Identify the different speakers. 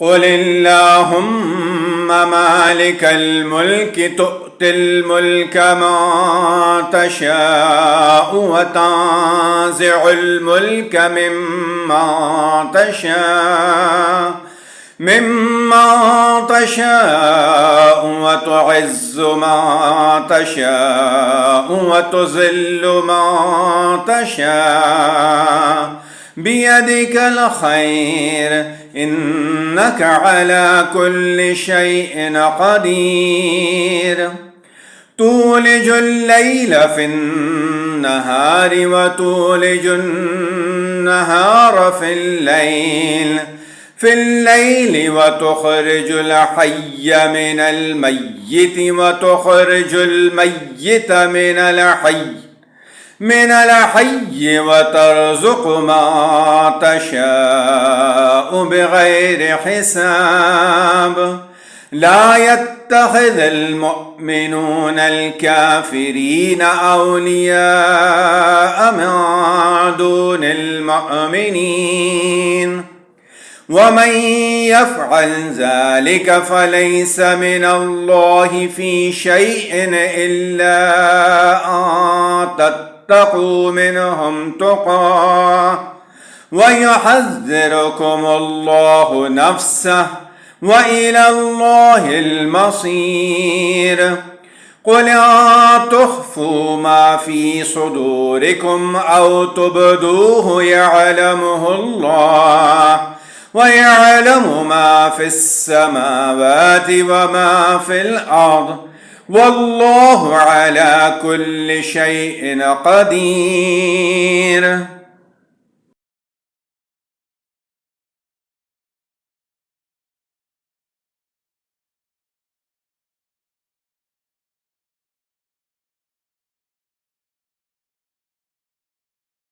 Speaker 1: قل اللهم مالك الملك تؤتي الملك من تشاء وتنزع الملك ممن تشاء وتعز من تشاء وتذل من تشاء بيدك الخير إنك على كل شيء قدير تولج الليل في النهار وتولج النهار في الليل وتخرج الحي من الميت وتخرج الميت من الحي وترزق ما تشاء بغير حساب لا يتخذ المؤمنون الكافرين أولياء من دون المؤمنين ومن يفعل ذلك فليس من الله في شيء إلا أن تتقوا منهم تقاه ويحذركم الله نفسه وإلى الله المصير قل إن تخفوا ما في صدوركم أو تبدوه يعلمه الله ويعلم ما في السماوات وما في الأرض والله على كل شيء قدير